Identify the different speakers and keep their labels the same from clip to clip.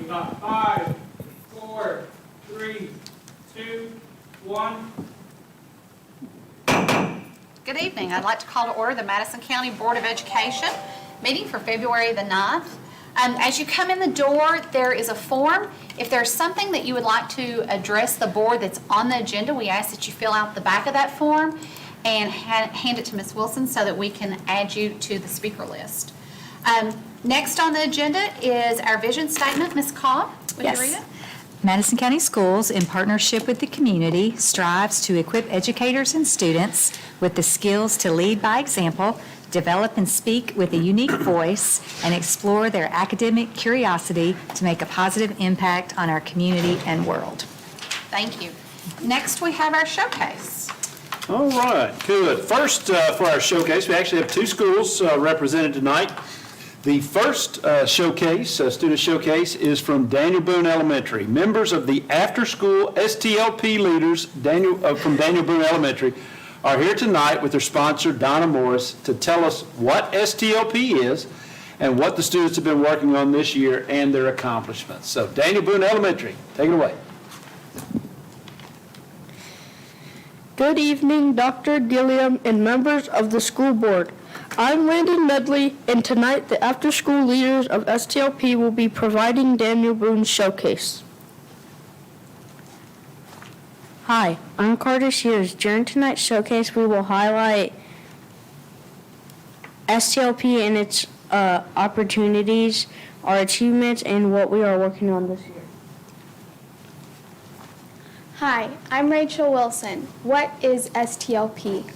Speaker 1: got 5, 4, 3, 2, 1.
Speaker 2: Good evening. I'd like to call to order the Madison County Board of Education meeting for February the 9th. As you come in the door, there is a form. If there's something that you would like to address the board that's on the agenda, we ask that you fill out the back of that form and hand it to Ms. Wilson so that we can add you to the speaker list. Next on the agenda is our vision statement. Ms. Cobb, would you read it?
Speaker 3: Madison County Schools, in partnership with the community, strives to equip educators and students with the skills to lead by example, develop and speak with a unique voice, and explore their academic curiosity to make a positive impact on our community and world.
Speaker 2: Thank you. Next, we have our showcase.
Speaker 4: All right, good. First, for our showcase, we actually have two schools represented tonight. The first student showcase, is from Daniel Boone Elementary. Members of the after-school STLP leaders from Daniel Boone Elementary are here tonight with their sponsor, Donna Morris, to tell us what STLP is and what the students have been working on this year and their accomplishments. So, Daniel Boone Elementary, take it away.
Speaker 5: Good evening, Dr. Gilliam and members of the school board. I'm Landon Medley, and tonight the after-school leaders of STLP will be providing Daniel Boone's showcase.
Speaker 6: Hi, I'm Carter Shears. During tonight's showcase, we will highlight STLP and its opportunities, our achievements, and what we are working on this year.
Speaker 7: Hi, I'm Rachel Wilson. What is STLP?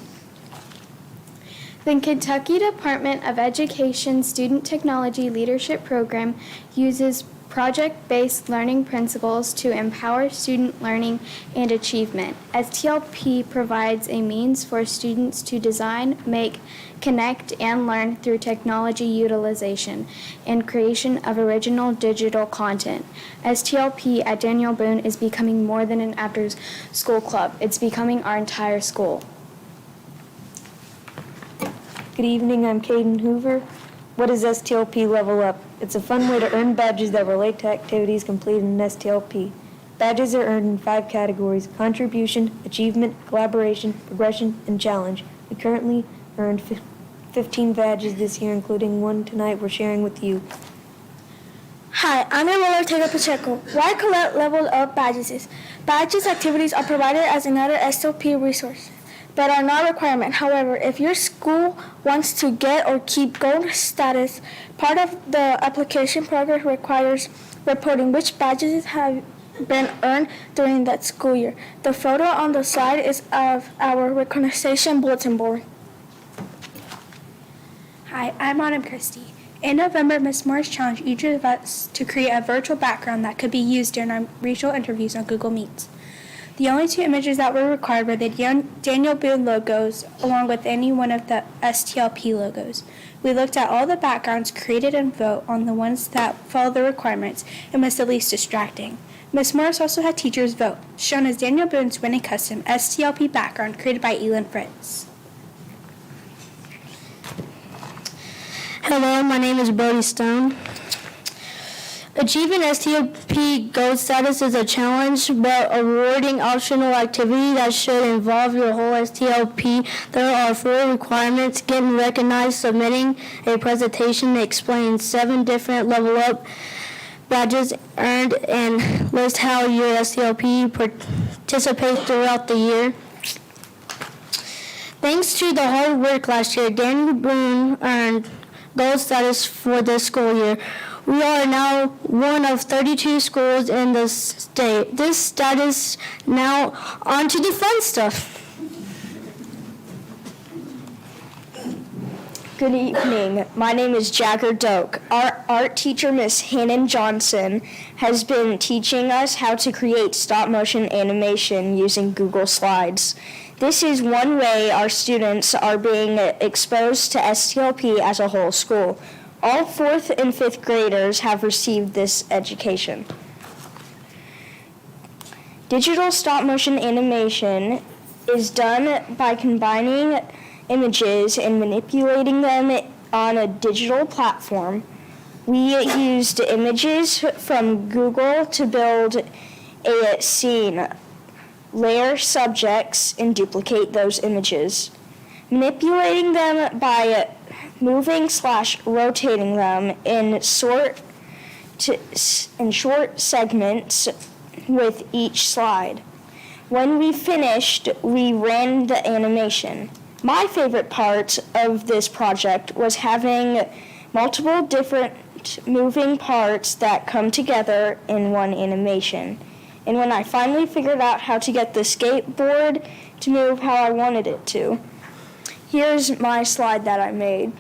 Speaker 7: The Kentucky Department of Education Student Technology Leadership Program uses project-based learning principles to empower student learning and achievement. STLP provides a means for students to design, make, connect, and learn through technology utilization and creation of original digital content. STLP at Daniel Boone is becoming more than an after-school club. It's becoming our entire school.
Speaker 6: Good evening, I'm Caden Hoover. What is STLP Level Up? It's a fun way to earn badges that relate to activities completed in STLP. Badges are earned in 5 categories: contribution, achievement, collaboration, progression, and challenge. We currently earned 15 badges this year, including one tonight we're sharing with you.
Speaker 8: Hi, I'm Emanuel Ortega Pacheco. Why collect level up badges? Badges activities are provided as another STLP resource, but are not a requirement. However, if your school wants to get or keep gold status, part of the application progress requires reporting which badges have been earned during that school year. The photo on the slide is of our recognition bulletin board.
Speaker 9: Hi, I'm Autumn Christie. In November, Ms. Morris challenged each of us to create a virtual background that could be used during our regional interviews on Google Meets. The only 2 images that were required were the Daniel Boone logos, along with any one of the STLP logos. We looked at all the backgrounds created and vote on the ones that follow the requirements and was the least distracting. Ms. Morris also had teachers vote, shown as Daniel Boone's winning custom STLP background created by Elin Fritz.
Speaker 8: Hello, my name is Brody Stone. Achieving STLP gold status is a challenge, but a rewarding optional activity that should involve your whole STLP. There are 4 requirements: getting recognized, submitting a presentation that explains 7 different level up badges earned, and list how your STLP participates throughout the year. Thanks to the hard work last year, Daniel Boone earned gold status for this school year. We are now one of 32 schools in the state. This status, now on to the fun stuff.
Speaker 10: Good evening. My name is Jagger Doak. Our art teacher, Miss Hannon Johnson, has been teaching us how to create stop-motion animation using Google Slides. This is one way our students are being exposed to STLP as a whole school. All 4th and 5th graders have received this education. Digital stop-motion animation is done by combining images and manipulating them on a digital platform. We used images from Google to build a scene, layer subjects, and duplicate those images. Manipulating them by moving/rotating them in short segments with each slide. When we finished, we ran the animation. My favorite part of this project was having multiple different moving parts that come together in one animation. And when I finally figured out how to get the skateboard to move how I wanted it to, here's my slide that I made.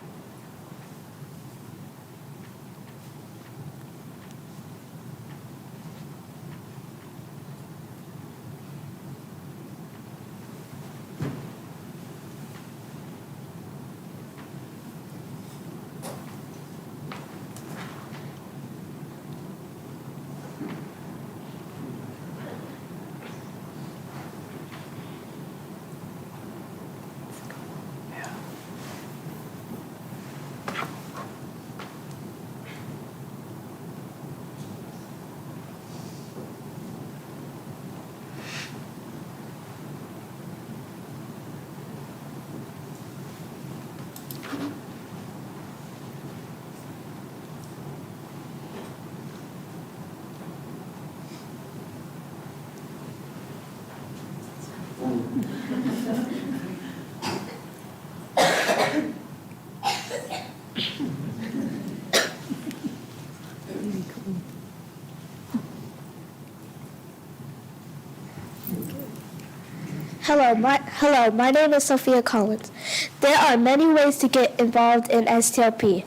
Speaker 8: Hello, my name is Sophia Collins. There are many ways to get involved in STLP.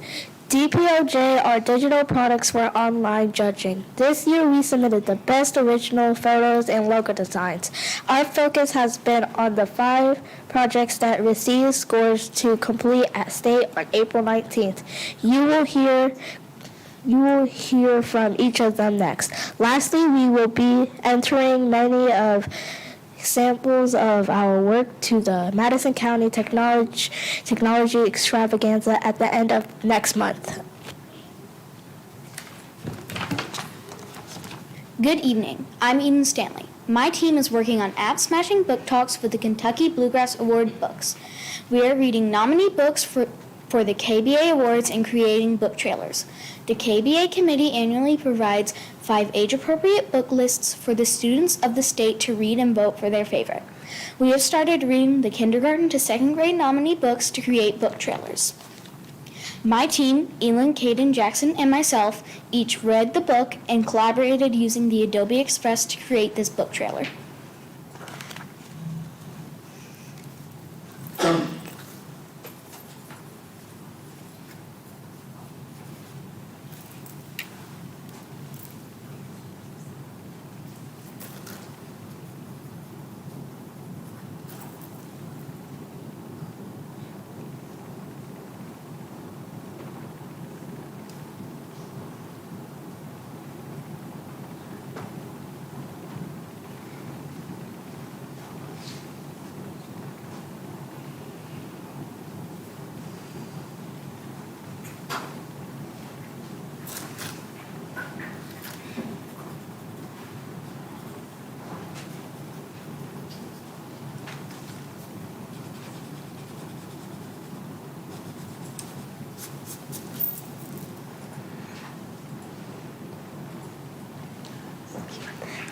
Speaker 8: DPOJ are digital products for online judging. This year we submitted the best original photos and logo designs. Our focus has been on the 5 projects that received scores to complete at state on April 19th. You will hear from each of them next. Lastly, we will be entering many of samples of our work to the Madison County Technology Extravaganza at the end of next month.
Speaker 7: Good evening. I'm Eden Stanley. My team is working on app-smashing book talks for the Kentucky Bluegrass Award books. We are reading nominee books for the KBA Awards and creating book trailers. The KBA committee annually provides 5 age-appropriate book lists for the students of the state to read and vote for their favorite. We have started reading the kindergarten to 2nd grade nominee books to create book trailers. My team, Elin, Caden, Jackson, and myself, each read the book and collaborated using the Adobe Express to create this book trailer.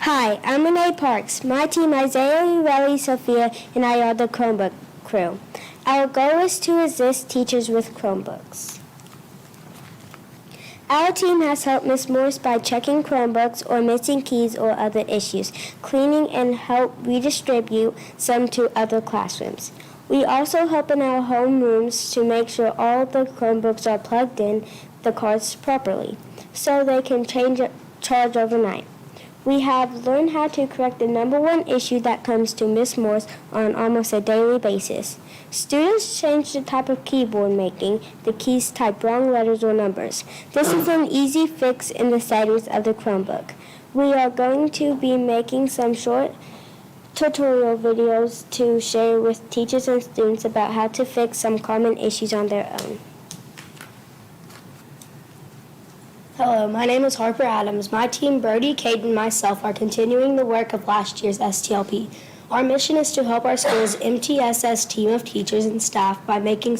Speaker 8: Hi, I'm Renee Parks. My team, Isaiah, Ureli, Sophia, and I are the Chromebook crew. Our goal is to assist teachers with Chromebooks. Our team has helped Ms. Morse by checking Chromebooks or missing keys or other issues, cleaning and help redistribute some to other classrooms. We also help in our home rooms to make sure all the Chromebooks are plugged in the cards properly, so they can charge overnight. We have learned how to correct the number one issue that comes to Ms. Morse on almost a daily basis. Students change the type of keyboard, making the keys type wrong letters or numbers. This is an easy fix in the settings of the Chromebook. We are going to be making some short tutorial videos to share with teachers and students about how to fix some common issues on their own. Hello, my name is Harper Adams. My team, Brody, Kate, and myself, are continuing the work of last year's STLP. Our mission is to help our school's MTSS team of teachers and staff by making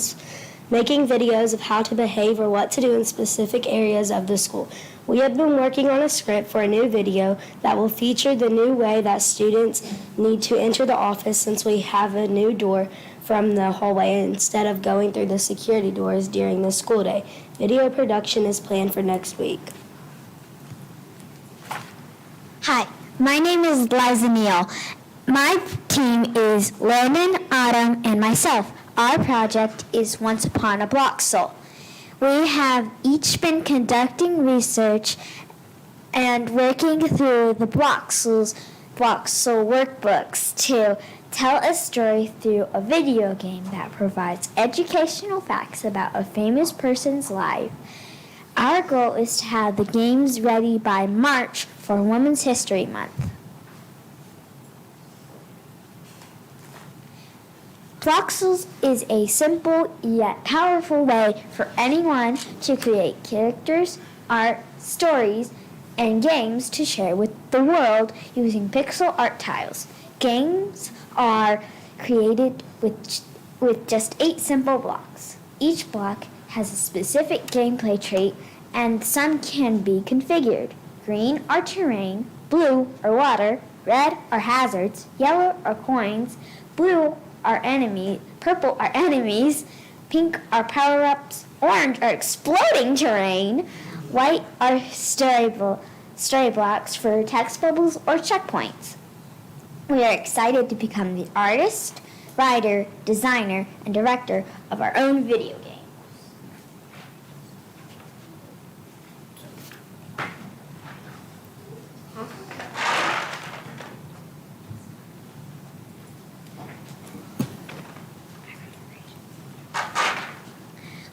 Speaker 8: videos of how to behave or what to do in specific areas of the school. We have been working on a script for a new video that will feature the new way that students need to enter the office since we have a new door from the hallway instead of going through the security doors during the school day. Video production is planned for next week.
Speaker 11: Hi, my name is Liza Neal. My team is Landon, Autumn, and myself. Our project is Once Upon a Bloxel. We have each been conducting research and working through the Bloxel workbooks to tell a story through a video game that provides educational facts about a famous person's life. Our goal is to have the games ready by March for Women's History Month. Bloxels is a simple yet powerful way for anyone to create characters, art, stories, and games to share with the world using pixel art tiles. Games are created with just 8 simple blocks. Each block has a specific gameplay trait, and some can be configured. Green are terrain, blue are water, red are hazards, yellow are coins, blue are enemies, purple are enemies, pink are power-ups, orange are exploding terrain, white are story blocks for text bubbles or checkpoints. We are excited to become the artist, writer, designer, and director of our own video game.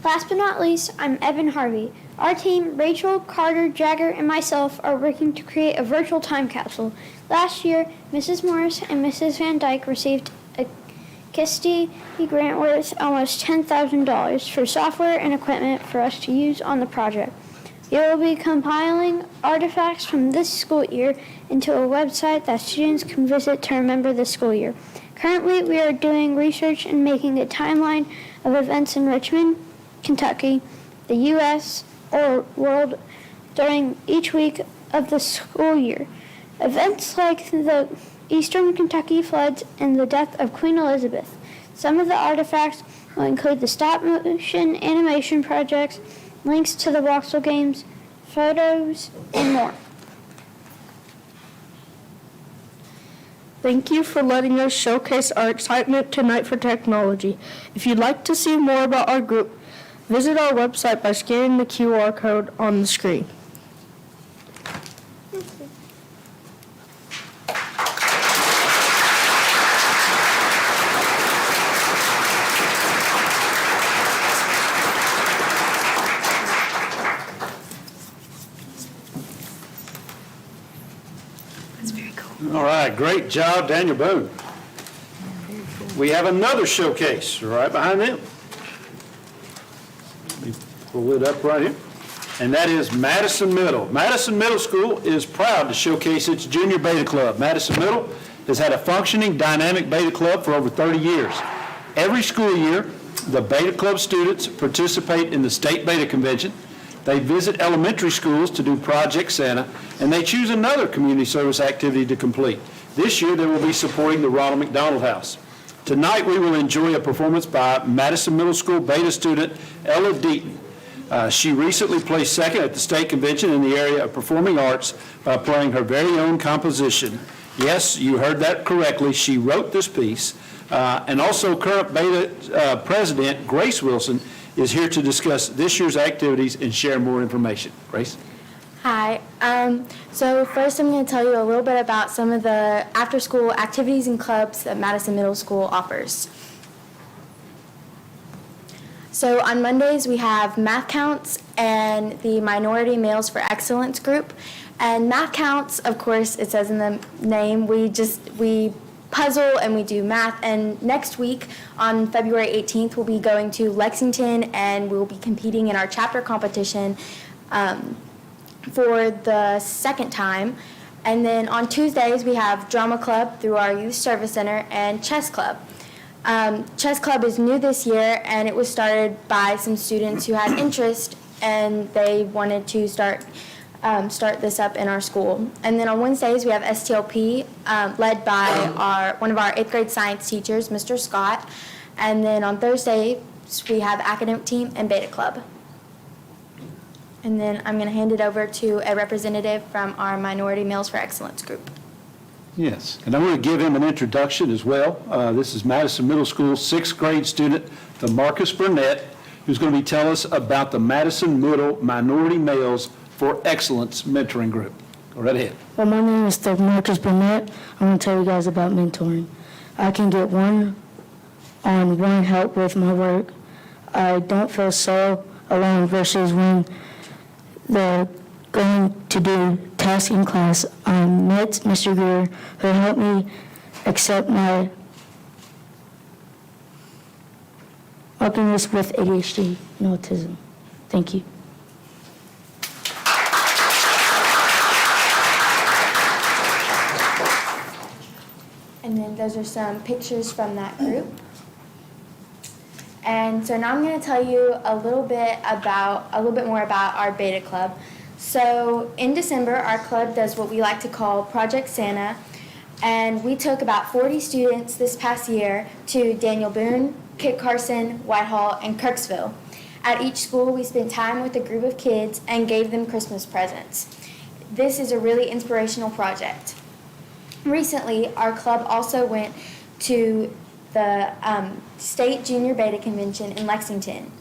Speaker 7: Last but not least, I'm Evan Harvey. Our team, Rachel, Carter, Jagger, and myself, are working to create a virtual time capsule. Last year, Mrs. Morris and Mrs. Van Dyke received a KISTI grant worth almost $10,000 for software and equipment for us to use on the project. We will be compiling artifacts from this school year into a website that students can visit to remember the school year. Currently, we are doing research and making a timeline of events in Richmond, Kentucky, the U.S., or world during each week of the school year. Events like the Eastern Kentucky floods and the death of Queen Elizabeth. Some of the artifacts will include the stop-motion animation projects, links to the Bloxel games, photos, and more.
Speaker 5: Thank you for letting us showcase our excitement tonight for technology. If you'd like to see more about our group, visit our website by scanning the QR code on the screen.
Speaker 4: All right, great job, Daniel Boone. We have another showcase right behind them. Let me pull it up right here. And that is Madison Middle. Madison Middle School is proud to showcase its Junior Beta Club. Madison Middle has had a functioning, dynamic Beta Club for over 30 years. Every school year, the Beta Club students participate in the State Beta Convention. They visit elementary schools to do Project Santa, and they choose another community service activity to complete. This year, they will be supporting the Ronald McDonald House. Tonight, we will enjoy a performance by Madison Middle School Beta student Ella Deaton. She recently placed second at the state convention in the area of performing arts by playing her very own composition. Yes, you heard that correctly. She wrote this piece. And also current Beta president, Grace Wilson, is here to discuss this year's activities and share more information. Grace?
Speaker 12: Hi. So first I'm going to tell you a little bit about some of the after-school activities and clubs that Madison Middle School offers. So on Mondays we have Math Counts and the Minority Males for Excellence group. And Math Counts, of course, it says in the name, we puzzle and we do math, and next week on February 18th we'll be going to Lexington and we'll be competing in our chapter competition for the second time. And then on Tuesdays, we have drama club through our youth service center and chess club. Chess club is new this year, and it was started by some students who had interest, and they wanted to start this up in our school. And then on Wednesdays, we have STLP, led by one of our 8th grade science teachers, Mr. Scott. And then on Thursdays, we have academic team and beta club. And then I'm going to hand it over to a representative from our Minority Males for Excellence group.
Speaker 4: Yes, and I'm going to give him an introduction as well. This is Madison Middle School 6th grade student, Marcus Burnett, who's going to be telling us about the Madison Middle Minority Males for Excellence mentoring group. Go right ahead.
Speaker 5: Well, my name is Marcus Burnett. I'm going to tell you guys about mentoring. I can get one-on-one help with my work. I don't feel so alone versus when they're going to do tasks in class. I met Mr. Greer, who helped me accept my openness with ADHD and autism. Thank you.
Speaker 12: And then those are some pictures from that group. And so now I'm going to tell you a little bit more about our beta club. So in December, our club does what we like to call Project Santa, and we took about 40 students this past year to Daniel Boone, Kit Carson, Whitehall, and Kirksville. At each school, we spent time with a group of kids and gave them Christmas presents. This is a really inspirational project. Recently, our club also went to the State Junior Beta Convention in Lexington.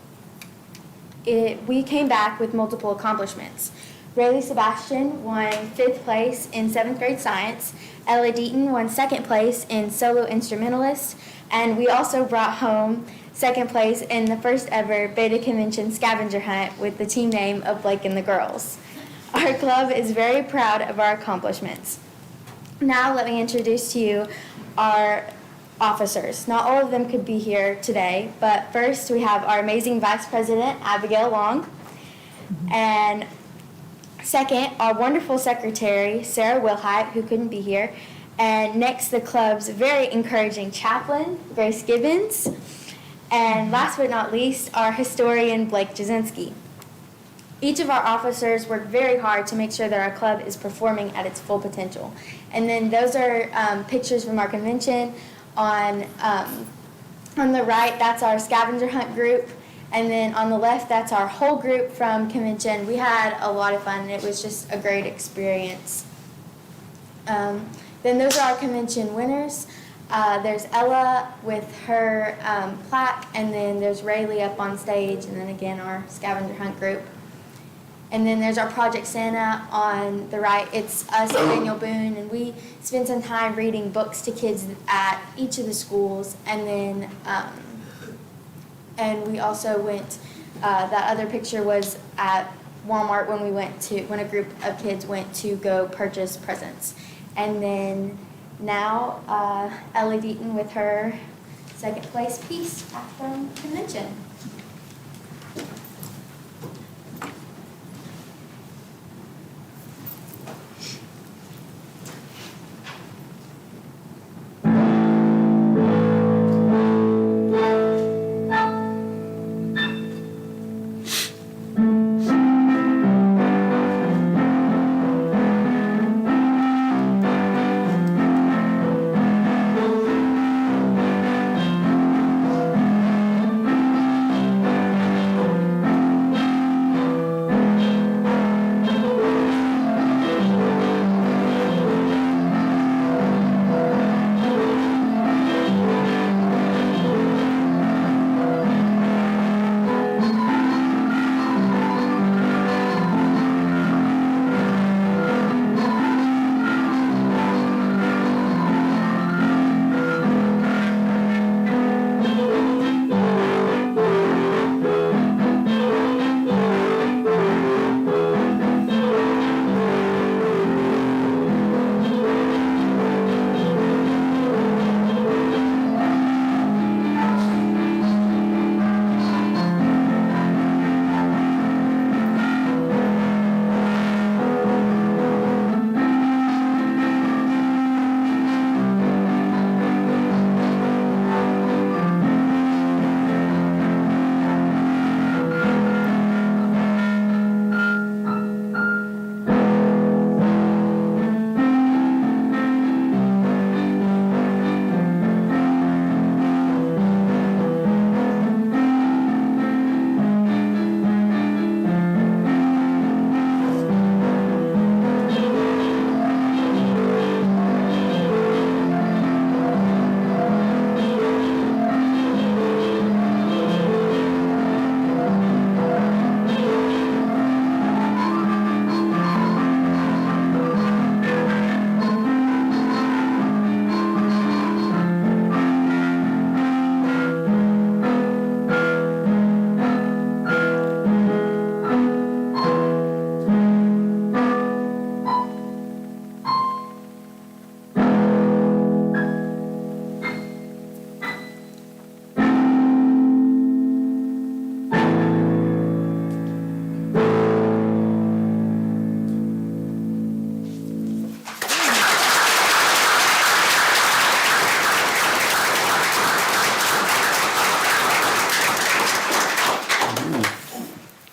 Speaker 12: We came back with multiple accomplishments. Rayleigh Sebastian won 5th place in 7th grade science. Ella Deaton won 2nd place in solo instrumentalist. And we also brought home 2nd place in the first ever Beta Convention scavenger hunt with the team name of Blake and the Girls. Our club is very proud of our accomplishments. Now let me introduce to you our officers. Not all of them could be here today, but first we have our amazing Vice President, Abigail Long, and second, our wonderful Secretary, Sarah Wilhite, who couldn't be here, and next, the club's very encouraging chaplain, Grace Gibbons, and last but not least, our historian, Blake Jasinski. Each of our officers work very hard to make sure that our club is performing at its full potential. And then those are pictures from our convention. On the right, that's our scavenger hunt group, and then on the left, that's our whole group from convention. We had a lot of fun, and it was just a great experience. Then those are our convention winners. There's Ella with her plaque, and then there's Rayleigh up on stage, and then again our scavenger hunt group. And then there's our Project Santa on the right. It's us and Daniel Boone, and we spent some time reading books to kids at each of the schools. And then, and we also went, that other picture was at Walmart when a group of kids went to go purchase presents. And then now, Ellie Deaton with her 2nd place piece from convention.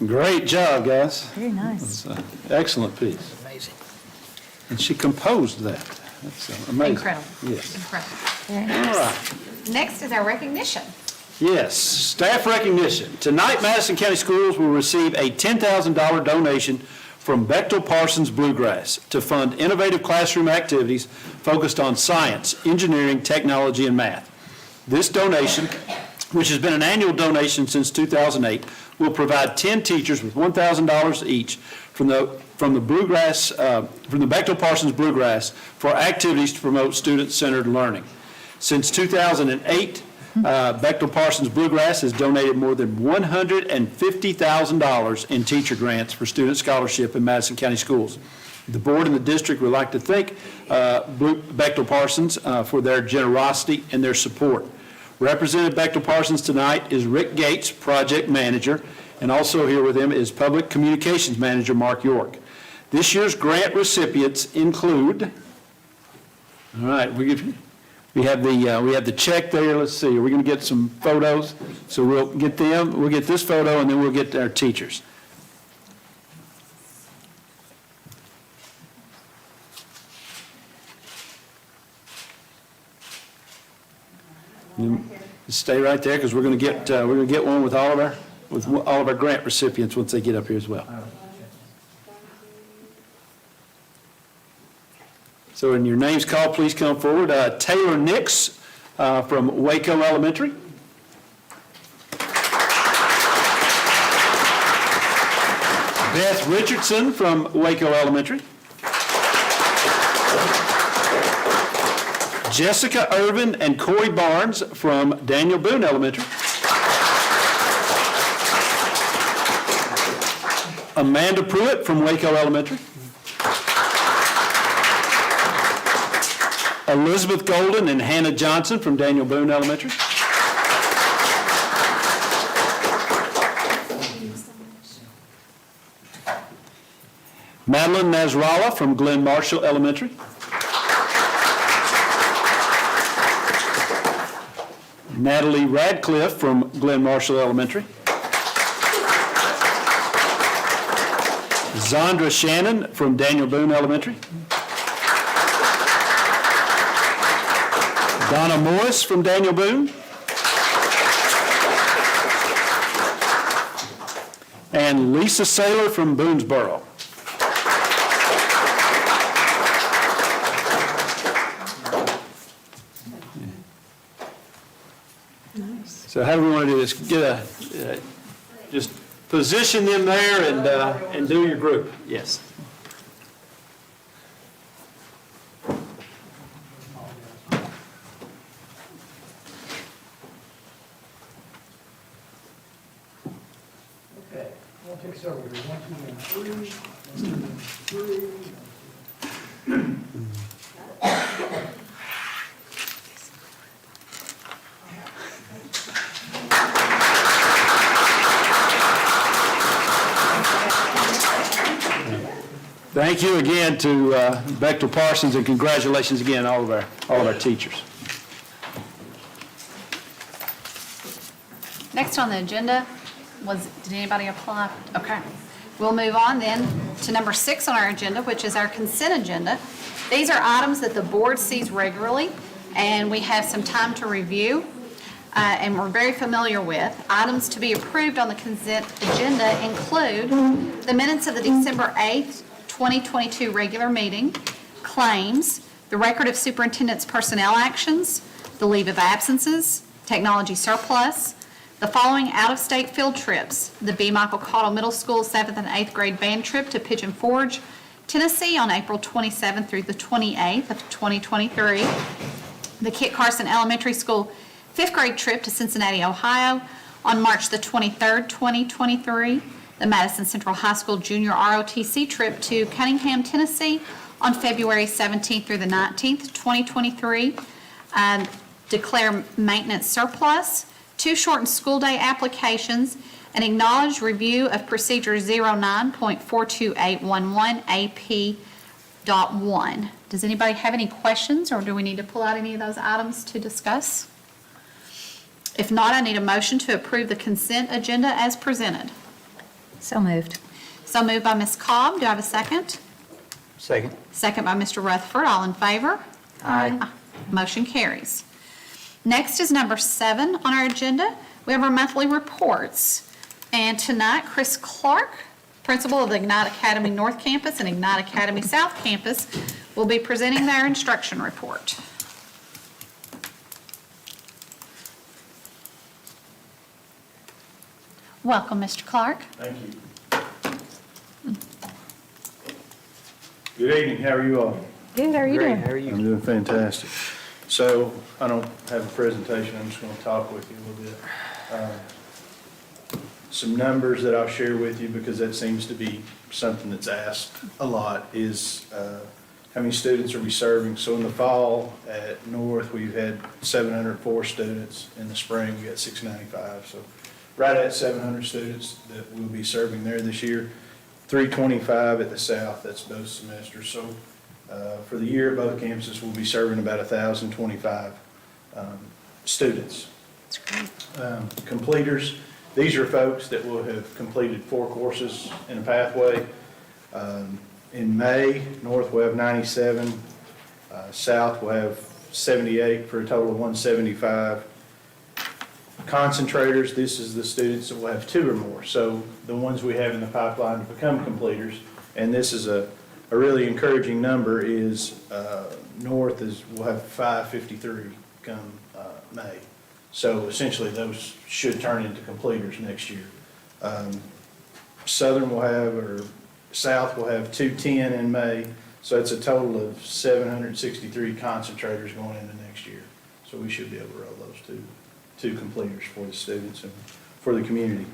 Speaker 4: Great job, guys.
Speaker 3: Very nice.
Speaker 4: It's an excellent piece.
Speaker 1: Amazing.
Speaker 4: And she composed that. That's amazing.
Speaker 2: Incredible.
Speaker 4: Yes.
Speaker 2: Incredible.
Speaker 3: Very
Speaker 4: All
Speaker 3: nice.
Speaker 4: right.
Speaker 2: Next is our recognition.
Speaker 4: Yes, staff recognition. Tonight, Madison County Schools will receive a $10,000 donation from Bechtel Parsons Bluegrass to fund innovative classroom activities focused on science, engineering, technology, and math. This donation, which has been an annual donation since 2008, will provide 10 teachers with $1,000 each from the Bechtel Parsons Bluegrass for activities to promote student-centered learning. Since 2008, Bechtel Parsons Bluegrass has donated more than $150,000 in teacher grants for student scholarship in Madison County Schools. The board and the district would like to thank Bechtel Parsons for their generosity and their support. Representing Bechtel Parsons tonight is Rick Gates, project manager, and also here with him is public communications manager Mark York. This year's grant recipients include, all right, we have the check there. Let's see, are we going to get some photos? So we'll get them, we'll get this photo, and then we'll get our teachers. Stay right there, because we're going to get one with all of our grant recipients once they get up here as well. So when your name's called, please come forward. Taylor Nix from Waco Elementary. Beth Richardson from Waco Elementary. Jessica Irvin and Corey Barnes from Daniel Boone Elementary. Amanda Pruitt from Waco Elementary. Elizabeth Golden and Hannah Johnson from Daniel Boone Elementary. Madeline Nasrallah from Glen Marshall Elementary. Natalie Radcliffe from Glen Marshall Elementary. Zondra Shannon from Daniel Boone Elementary. Donna Morris from Daniel Boone. And Lisa Saylor from Boonesboro. So how do we want to do this? Just position them there and do your group. Yes.
Speaker 1: Okay, we'll take several. 1, 2, and 3. 1, 2, and 3.
Speaker 4: Thank you again to Bechtel Parsons, and congratulations again all of our teachers.
Speaker 2: Next on the agenda did anybody apply? Okay. We'll move on then to number 6 on our agenda, which is our consent agenda. These are items that the board sees regularly, and we have some time to review, and we're very familiar with. Items to be approved on the consent agenda include the minutes of the December 8th, 2022 regular meeting, claims, the record of superintendent's personnel actions, the leave of absences, technology surplus, the following out-of-state field trips: the B. Michael Caudill Middle School 7th and 8th grade band trip to Pigeon Forge, Tennessee on April 27th through the 28th of 2023, the Kit Carson Elementary School 5th grade trip to Cincinnati, Ohio on March the 23rd, 2023, the Madison Central High School Junior ROTC trip to Cunningham, Tennessee on February 17th through the 19th, 2023, declare maintenance surplus, 2 shortened school day applications, an acknowledged review of procedure 09.42811 AP.1. Does anybody have any questions, or do we need to pull out any of those items to discuss? If not, I need a motion to approve the consent agenda as presented.
Speaker 3: So moved.
Speaker 2: So moved by Ms. Cobb. Do I have a second?
Speaker 13: Second.
Speaker 2: Second by Mr. Rutherford. All in favor?
Speaker 13: Aye.
Speaker 2: Motion carries. Next is number 7 on our agenda. We have our monthly reports. And tonight, Chris Clark, principal of the Ignite Academy North Campus and Ignite Academy South Campus, will be presenting their instruction report. Welcome, Mr. Clark.
Speaker 14: Thank you. Good evening, how are you all?
Speaker 6: Good, how are you
Speaker 13: Great,
Speaker 6: doing?
Speaker 13: how are you?
Speaker 14: I'm doing fantastic. So, I don't have a presentation, I'm just going to talk with you a little bit. Some numbers that I'll share with you, because that seems to be something that's asked a lot, is how many students are we serving? So in the fall at North, we've had 704 students. In the spring, we got 695. So right at 700 students that we'll be serving there this year. 325 at the South, that's both semesters. So for the year at both campuses, we'll be serving about 1,025 students.
Speaker 2: That's great.
Speaker 14: Completers, these are folks that will have completed 4 courses in a pathway. In May, North will have 97, South will have 78 for a total of 175. Concentrators, this is the students that will have 2 or more. So the ones we have in the pipeline to become completers, and this is a really encouraging number, is North will have 553 come May. So essentially those should turn into completers next year. Southern will have, or South will have 210 in May, so that's a total of 763 concentrators going into next year. So we should be able to roll those two completers for the students and for the community.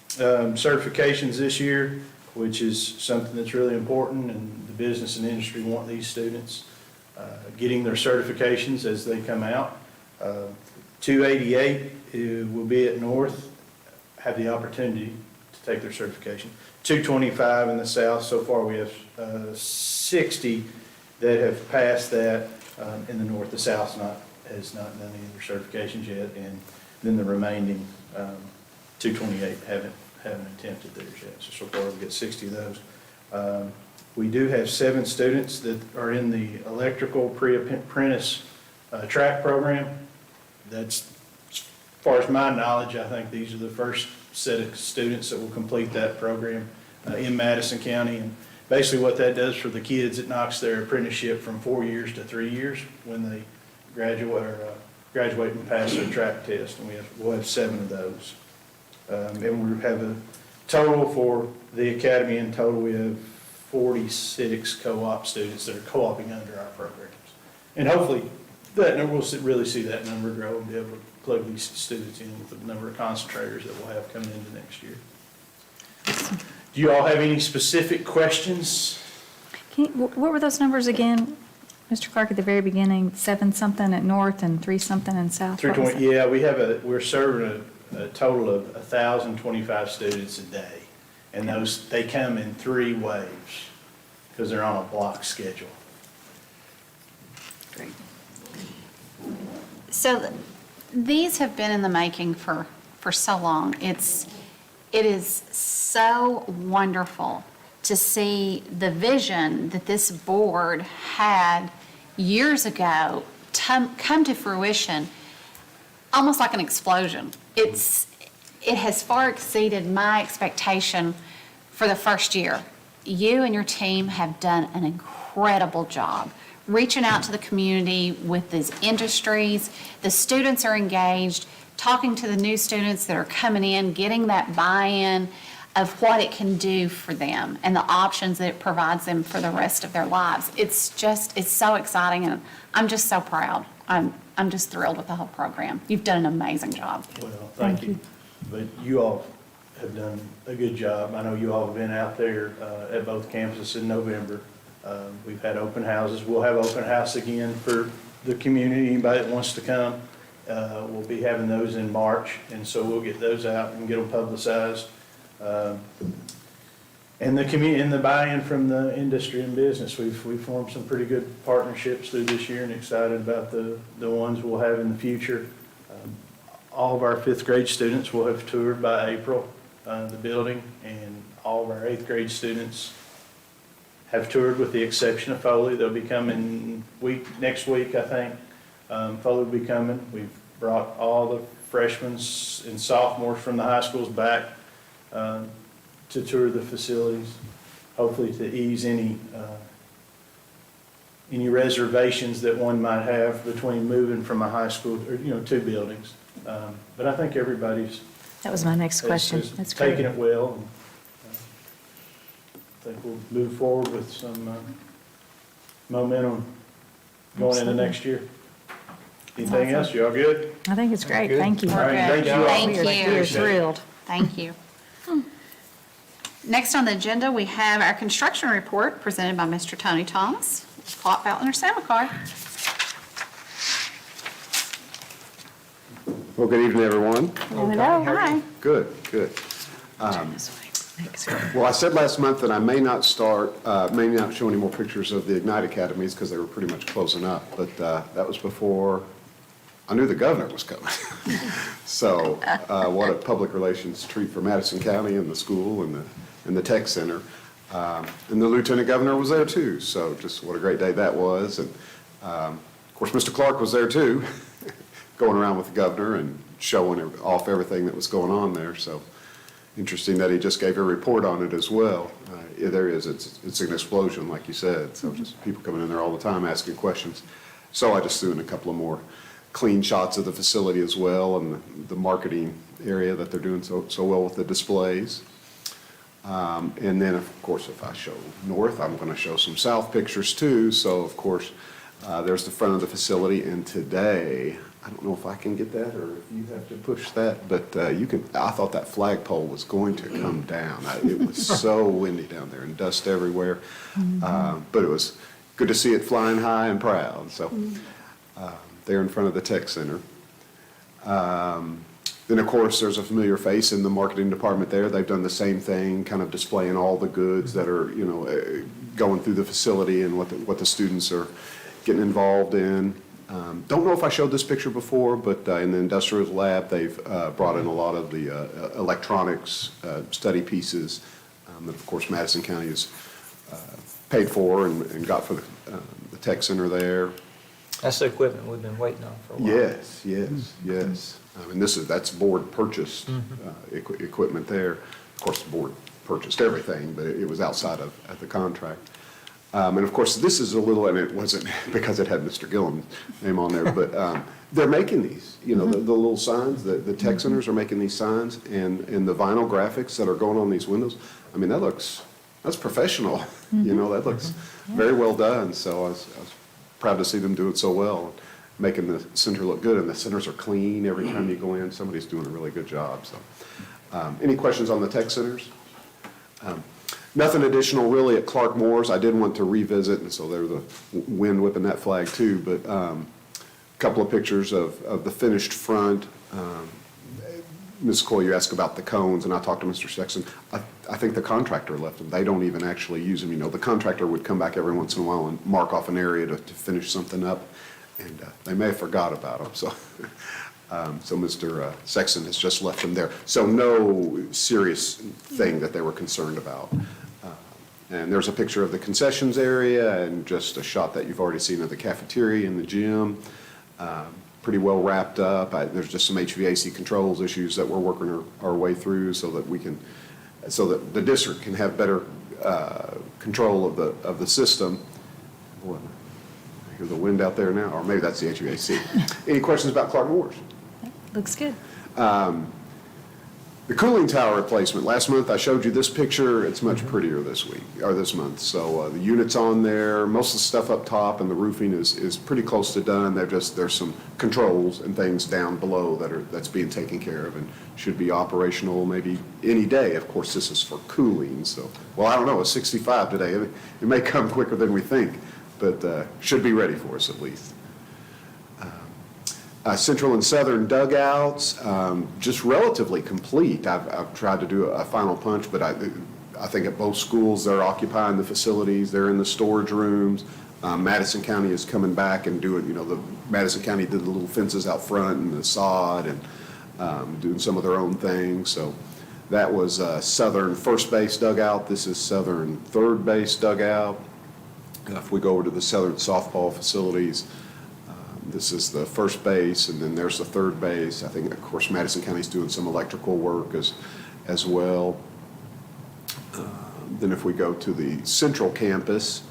Speaker 14: Certifications this year, which is something that's really important, and the business and industry want these students getting their certifications as they come out. 288 will be at North, have the opportunity to take their certification. 225 in the South. So far we have 60 that have passed that in the North. The South has not done any of their certifications yet, and then the remaining 228 haven't attempted theirs yet. So far we've got 60 of those. We do have 7 students that are in the electrical pre-apprentice track program. That's, as far as my knowledge, I think these are the first set of students that will complete that program in Madison County. And basically what that does for the kids, it knocks their apprenticeship from 4 years to 3 years when they graduate and pass their track test. And we'll have 7 of those. And we have a total for the academy. In total, we have 46 co-op students that are co-oping under our programs. And hopefully that number, we'll really see that number grow and be able to plug these students in with the number of concentrators that we'll have coming into next year. Do you all have any specific questions?
Speaker 3: What were those numbers again, Mr. Clark, at the very beginning? 7 something at North and 3 something in South? What was
Speaker 14: 320,
Speaker 3: it?
Speaker 14: yeah, we're serving a total of 1,025 students a day. And they come in 3 waves because they're on a block schedule.
Speaker 2: Great. So these have been in the making for so long. It is so wonderful to see the vision that this board had years ago come to fruition, almost like an explosion. It has far exceeded my expectation for the first year. You and your team have done an incredible job reaching out to the community with these industries. The students are engaged, talking to the new students that are coming in, getting that buy-in of what it can do for them and the options that it provides them for the rest of their lives. It's so exciting, and I'm just so proud. I'm just thrilled with the whole program. You've done an amazing job.
Speaker 14: Well, thank you. But you all have done a good job. I know you all have been out there at both campuses in November. We've had open houses. We'll have open house again for the community, anybody that wants to come. We'll be having those in March, and so we'll get those out and get them publicized. And the community and the buy-in from the industry and business. We've formed some pretty good partnerships through this year, and excited about the ones we'll have in the future. All of our 5th grade students will have toured by April. the building, and all of our 8th grade students have toured with the exception of Foley. They'll be coming next week, I think. Foley will be coming. We've brought all the freshmen and sophomores from the high schools back to tour the facilities, hopefully to ease any reservations that one might have between moving from a high school or, two buildings. But I think everybody's
Speaker 3: That was my next question.
Speaker 14: is
Speaker 3: That's great.
Speaker 14: taking it well. And, I think we'll move forward with some momentum going into next year. Anything else? You all good?
Speaker 3: I think it's great. Thank you.
Speaker 14: All right, thank you all.
Speaker 2: Thank
Speaker 3: We are
Speaker 2: you.
Speaker 3: thrilled.
Speaker 2: Thank you. Next on the agenda, we have our construction report presented by Mr. Tony Thomas, Clark Beltner, Samacar.
Speaker 15: Well, good evening, everyone.
Speaker 2: Hello. Hi.
Speaker 15: Good, good. Well, I said last month that I may not show any more pictures of the Ignite Academies because they were pretty much closing up, but that was before I knew the governor was coming. So what a public relations treat for Madison County and the school and the tech center. And the lieutenant governor was there too, so just what a great day that was. And of course, Mr. Clark was there too, going around with the governor and showing off everything that was going on there. So interesting that he just gave a report on it as well. Yeah, there is, it's an explosion, like you said, so just people coming in there all the time asking questions. So I just threw in a couple of more clean shots of the facility as well, and the marketing area that they're doing so well with the displays. And then, of course, if I show north, I'm going to show some south pictures too. So, of course, there's the front of the facility, and today, I don't know if I can get that or if you have to push that, but you can. I thought that flagpole was going to come down. It was so windy down there and dust everywhere, but it was good to see it flying high and proud. So there in front of the tech center. Then, of course, there's a familiar face in the marketing department there. They've done the same thing, kind of displaying all the goods that are, going through the facility and what the students are getting involved in. Don't know if I showed this picture before, but in the industrial lab, they've brought in a lot of the electronics study pieces that, of course, Madison County has paid for and got for the tech center there.
Speaker 13: That's the equipment we've been waiting on for a while.
Speaker 15: Yes, yes, yes. I mean, that's board purchased equipment there. Of course, the board purchased everything, but it was outside of the contract. And of course, this is a little, and it wasn't because it had Mr. Gillum's name on there, but they're making these, the little signs, the tech centers are making these signs, and the vinyl graphics that are going on these windows. I mean, that's professional, that looks very well done. So I was proud to see them do it so well, making the center look good, and the centers are clean every time you go in. Somebody's doing a really good job. So, any questions on the tech centers? Nothing additional really at Clark Moore's. I did want to revisit, and so there's the wind whipping that flag too, but a couple of pictures of the finished front. Ms. Coyle, you asked about the cones, and I talked to Mr. Sexton. I think the contractor left them. They don't even actually use them. The contractor would come back every once in a while and mark off an area to finish something up, and they may have forgot about them. So, so Mr. Sexton has just left them there. So no serious thing that they were concerned about. And there's a picture of the concessions area and just a shot that you've already seen of the cafeteria and the gym. Pretty well wrapped up. There's just some HVAC controls issues that we're working our way through so that the district can have better control of the system. Boy, I hear the wind out there now, or maybe that's the HVAC. Any questions about Clark Moore's?
Speaker 3: Looks good.
Speaker 15: The cooling tower replacement. Last month I showed you this picture. It's much prettier this month. So the unit's on there. Most of the stuff up top and the roofing is pretty close to done. There's some controls and things down below that's being taken care of and should be operational maybe any day. Of course, this is for cooling. So, well, I don't know. It's 65 today. It may come quicker than we think, but should be ready for us at least. Central and southern dugouts, just relatively complete. I've tried to do a final punch, but I think at both schools they're occupying the facilities. They're in the storage rooms. Madison County is coming back and doing, Madison County did the little fences out front and the sod and doing some of their own things. So That was southern first base dugout. This is southern third base dugout. If we go over to the southern softball facilities, this is the first base, and then there's the third base. I think, of course, Madison County's doing some electrical work as well. Then if we go to the central campus,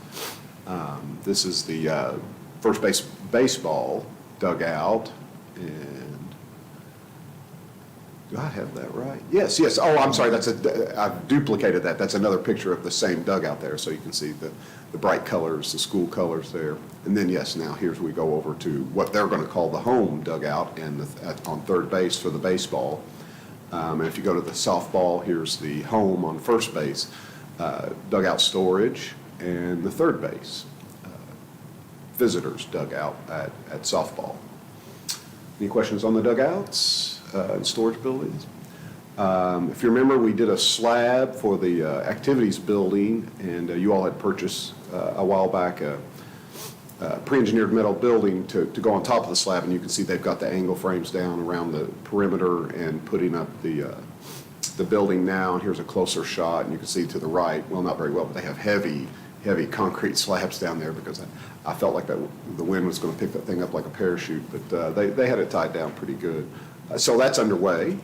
Speaker 15: this is the first base baseball dugout. And do I have that right? Yes. Oh, I'm sorry. I've duplicated that. That's another picture of the same dugout there, so you can see the bright colors, the school colors there. And then, yes, now here's we go over to what they're going to call the home dugout and on third base for the baseball. And if you go to the softball, here's the home on first base, dugout storage, and the third base, visitors dugout at softball. Any questions on the dugouts and storage buildings? If you remember, we did a slab for the activities building, and you all had purchased a while back a pre-engineered metal building to go on top of the slab, and you can see they've got the angle frames down around the perimeter and putting up the building now. And here's a closer shot, and you can see to the right, well, not very well, but they have heavy concrete slabs down there because I felt like the wind was going to pick that thing up like a parachute, but they had it tied down pretty good. So that's underway.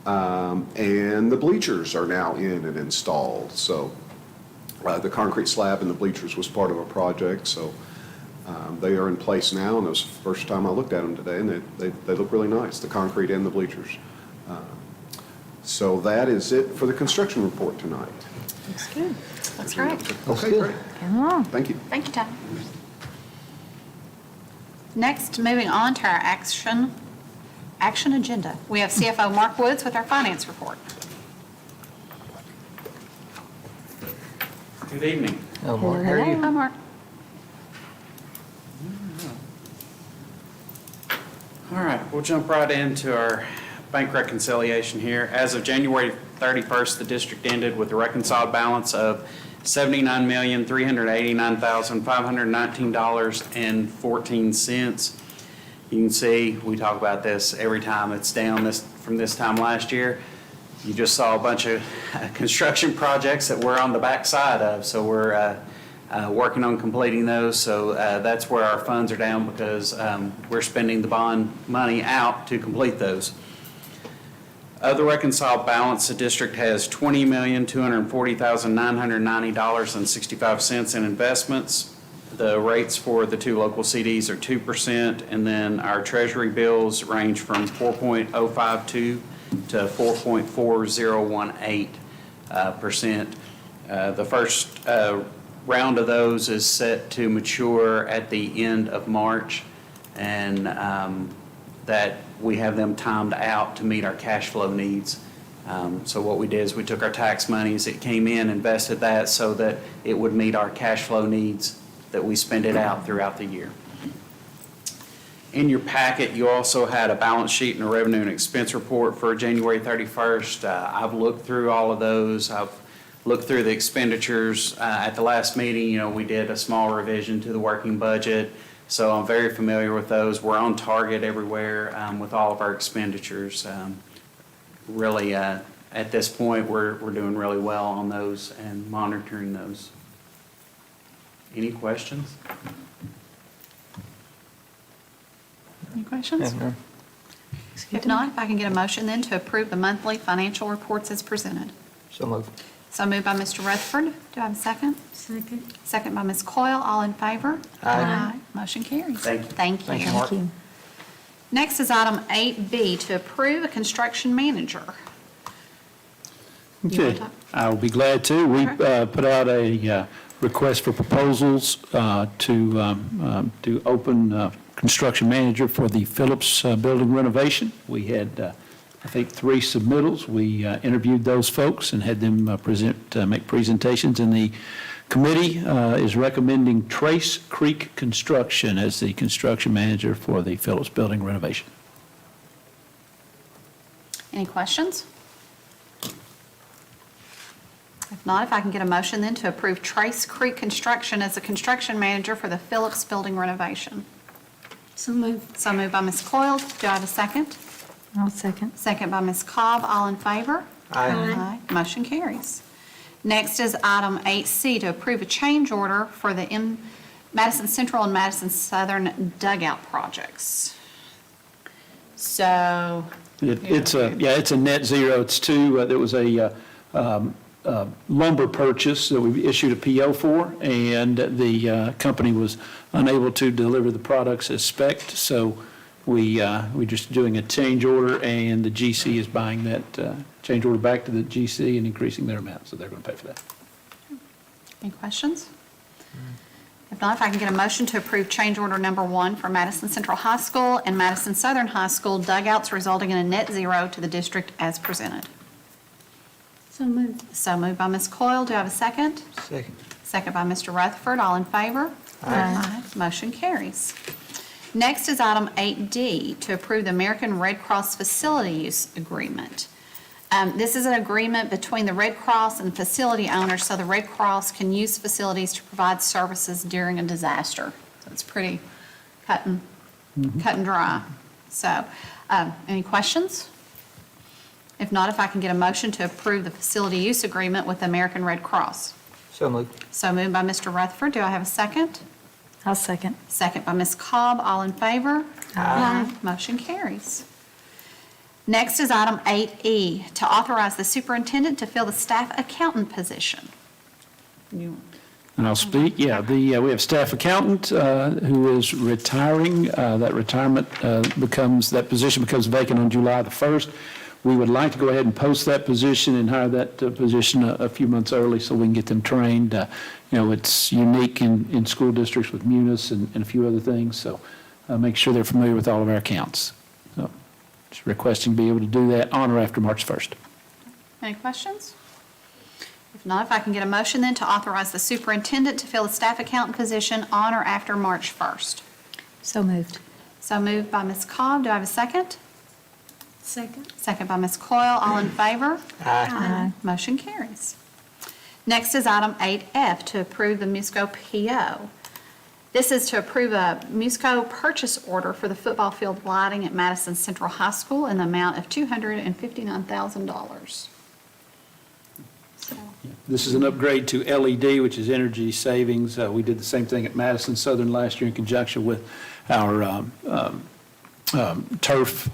Speaker 15: And the bleachers are now in and installed. So the concrete slab and the bleachers was part of a project, so they are in place now, and it was the first time I looked at them today, and they look really nice, the concrete and the bleachers. So that is it for the construction report tonight.
Speaker 2: That's good. That's great.
Speaker 15: Okay, great.
Speaker 3: Come on.
Speaker 15: Thank you.
Speaker 2: Thank you, Tom. Next, moving on to our action agenda. We have CFO Mark Woods with our finance report.
Speaker 16: Good evening.
Speaker 13: Hello, Mark. How are you?
Speaker 2: Hi, Mark.
Speaker 16: All right, we'll jump right into our bank reconciliation here. As of January 31st, the district ended with a reconciled balance of $79,389,519.14. You can see, we talk about this every time. It's down from this time last year. You just saw a bunch of construction projects that we're on the back side of, so we're working on completing those. So that's where our funds are down, because we're spending the bond money out to complete those. Of the reconciled balance, the district has $20,240,990.65 in investments. The rates for the two local CDs are 2%, and then our treasury bills range from 4.052 to 4.4018%. The first round of those is set to mature at the end of March, and that we have them timed out to meet our cash flow needs. So what we did is we took our tax monies that came in, invested that so that it would meet our cash flow needs that we spend it out throughout the year. In your packet, you also had a balance sheet and a revenue and expense report for January 31st. I've looked through all of those. I've looked through the expenditures. At the last meeting, we did a small revision to the working budget, so I'm very familiar with those. We're on target everywhere with all of our expenditures. Really, at this point, we're doing really well on those and monitoring those. Any questions?
Speaker 2: Any questions?
Speaker 13: Yeah, no.
Speaker 2: If not, if I can get a motion then to approve the monthly financial reports as presented.
Speaker 13: So moved.
Speaker 2: So moved by Mr. Rutherford. Do I have a second?
Speaker 6: Second.
Speaker 2: Second by Ms. Coyle. All in favor?
Speaker 13: Aye.
Speaker 2: Motion carries.
Speaker 16: Thank you.
Speaker 2: Thank you.
Speaker 13: Thank you, Mark.
Speaker 3: Thank you.
Speaker 2: Next is item 8B, to approve a construction manager. You wanna
Speaker 4: Okay,
Speaker 2: talk?
Speaker 4: I'll be glad to. We put out a request for proposals to open construction manager for the Phillips building renovation. We had, I think, 3 submittals. We interviewed those folks and had them make presentations, and the committee is recommending Trace Creek Construction as the construction manager for the Phillips building renovation.
Speaker 2: Any questions? If not, if I can get a motion then to approve Trace Creek Construction as the construction manager for the Phillips building renovation.
Speaker 6: So moved.
Speaker 2: So moved by Ms. Coyle. Do I have a second?
Speaker 3: I'll second.
Speaker 2: Second by Ms. Cobb. All in favor? Aye. Motion carries. Next is item 8C, to approve a change order for the Madison Central and Madison Southern dugout projects. So.
Speaker 4: It's a net zero. It's two, there was a lumber purchase that we issued a PO for, and the company was unable to deliver the products as spec'd, so we're just doing a change order, and the GC is buying that change order back to the GC and increasing their amount, so they're going to pay for that.
Speaker 2: Any questions? If not, if I can get a motion to approve change order number 1 for Madison Central High School and Madison Southern High School dugouts, resulting in a net zero to the district as presented.
Speaker 6: So moved.
Speaker 2: So moved by Ms. Coyle. Do I have a second?
Speaker 13: Second.
Speaker 2: Second by Mr. Rutherford. All in favor? Aye. Motion carries. Next is item 8D, to approve the American Red Cross facility use agreement. This is an agreement between the Red Cross and facility owners, so the Red Cross can use facilities to provide services during a disaster. So it's pretty cut and dry. So, any questions? If not, if I can get a motion to approve the facility use agreement with the American Red Cross.
Speaker 13: So moved.
Speaker 2: So moved by Mr. Rutherford. Do I have a second?
Speaker 3: I'll second.
Speaker 2: Second by Ms. Cobb. All in favor? Aye. Motion carries. Next is item 8E, to authorize the superintendent to fill the staff accountant position.
Speaker 4: And I'll speak. We have staff accountant who is retiring. That position becomes vacant on July the 1st. We would like to go ahead and post that position and hire that position a few months early so we can get them trained. It's unique in school districts with Munis and a few other things, so make sure they're familiar with all of our accounts. So just requesting to be able to do that on or after March 1st.
Speaker 2: Any questions? If not, if I can get a motion then to authorize the superintendent to fill the staff accountant position on or after March 1st.
Speaker 3: So moved.
Speaker 2: So moved by Ms. Cobb. Do I have a second?
Speaker 6: Second.
Speaker 2: Second by Ms. Coyle. All in favor?
Speaker 3: Aye.
Speaker 2: Motion carries. Next is item 8F, to approve the Musco PO. This is to approve a Musco purchase order for the football field lighting at Madison Central High School in the amount of $259,000.
Speaker 4: This is an upgrade to LED, which is energy savings. We did the same thing at Madison Southern last year in conjunction with our turf,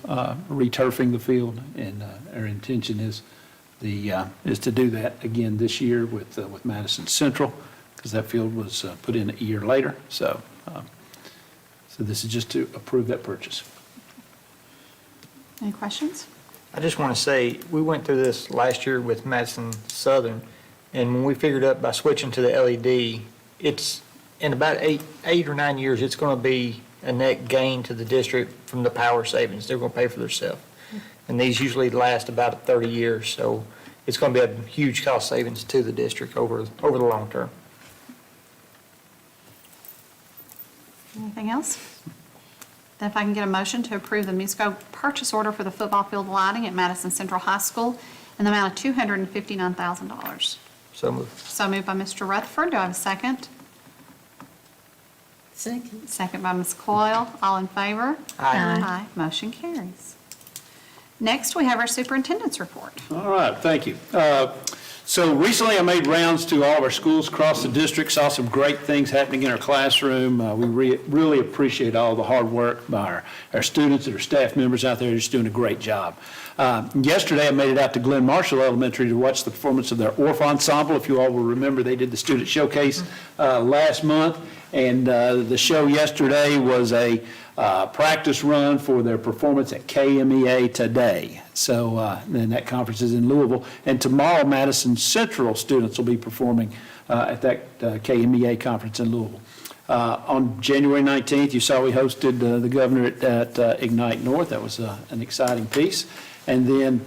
Speaker 4: returfing the field, and our intention is to do that again this year with Madison Central, because that field was put in a year later. So this is just to approve that purchase.
Speaker 2: Any questions?
Speaker 13: I just want to say, we went through this last year with Madison Southern, and when we figured out by switching to the LED, it's in about eight or 9 years, it's going to be a net gain to the district from the power savings. They're going to pay for themselves. And these usually last about 30 years, so it's going to be a huge cost savings to the district over the long term.
Speaker 2: Anything else? Then if I can get a motion to approve the Musco purchase order for the football field lighting at Madison Central High School in the amount of $259,000.
Speaker 13: So moved.
Speaker 2: So moved by Mr. Rutherford. Do I have a second?
Speaker 6: Second.
Speaker 2: Second by Ms. Coyle. All in favor? Aye. Motion carries. Next, we have our superintendent's report.
Speaker 4: All right, thank you. So recently I made rounds to all of our schools across the district, saw some great things happening in our classroom. We really appreciate all the hard work by our students and our staff members out there just doing a great job. Yesterday I made it out to Glen Marshall Elementary to watch the performance of their Orff Ensemble. If you all will remember, they did the student showcase last month, and the show yesterday was a practice run for their performance at KMEA today. So then that conference is in Louisville. And tomorrow, Madison Central students will be performing at that KMEA conference in Louisville. On January 19th, you saw we hosted the governor at Ignite North. That was an exciting piece. And then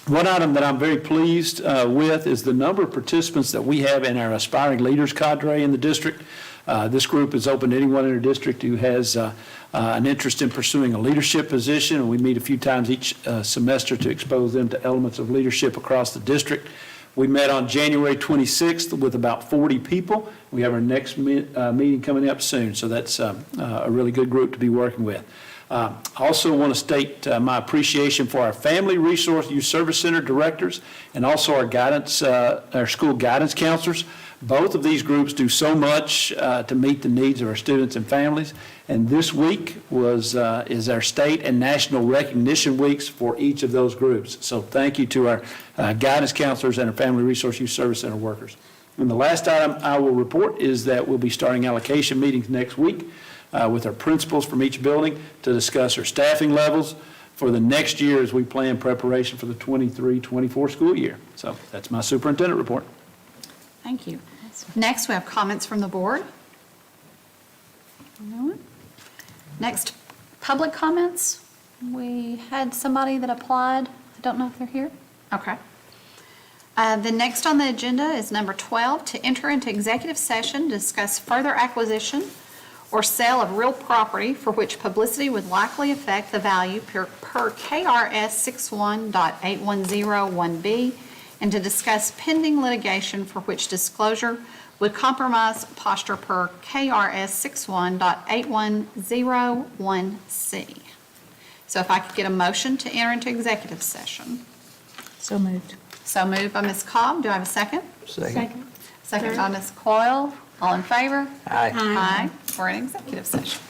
Speaker 4: one item that I'm very pleased with is the number of participants that we have in our Aspiring Leaders cadre in the district. This group is open to anyone in our district who has an interest in pursuing a leadership position, and we meet a few times each semester to expose them to elements of leadership across the district. We met on January 26th with about 40 people. We have our next meeting coming up soon, so that's a really good group to be working with. I also want to state my appreciation for our Family Resource Youth Service Center directors and also our guidance, our school guidance counselors. Both of these groups do so much to meet the needs of our students and families. And this week is our state and national recognition weeks for each of those groups. So thank you to our guidance counselors and our Family Resource Youth Service Center workers. And the last item I will report is that we'll be starting allocation meetings next week with our principals from each building to discuss our staffing levels for the next year as we plan preparation for the 23-24 school year. So that's my superintendent report.
Speaker 2: Thank you. Next, we have comments from the board. No one? Next, public comments. We had somebody that applied. I don't know if they're here. Okay. The next on the agenda is number 12, to enter into executive session to discuss further acquisition or sale of real property for which publicity would likely affect the value per KRS 61.8101B, and to discuss pending litigation for which disclosure would compromise posture per KRS 61.8101C. So if I could get a motion to enter into executive session.
Speaker 3: So moved.
Speaker 2: So moved by Ms. Cobb. Do I have a second?
Speaker 13: Second.
Speaker 2: Second by Ms. Coyle. All in favor?
Speaker 13: Aye.
Speaker 2: Aye. For an executive session.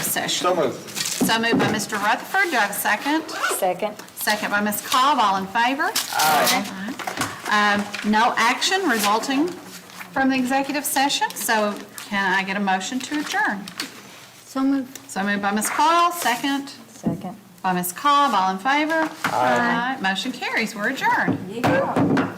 Speaker 2: session?
Speaker 13: So moved.
Speaker 2: So moved by Mr. Rutherford. Do I have a second?
Speaker 3: Second.
Speaker 2: Second by Ms. Cobb. All in favor? Aye. No action resulting from the executive session, so can I get a motion to adjourn?
Speaker 11: So moved.
Speaker 2: So moved by Ms. Call, second
Speaker 3: Second.
Speaker 2: by Ms. Cobb. All in favor? Aye. Motion carries. We're adjourned.
Speaker 3: Yeah.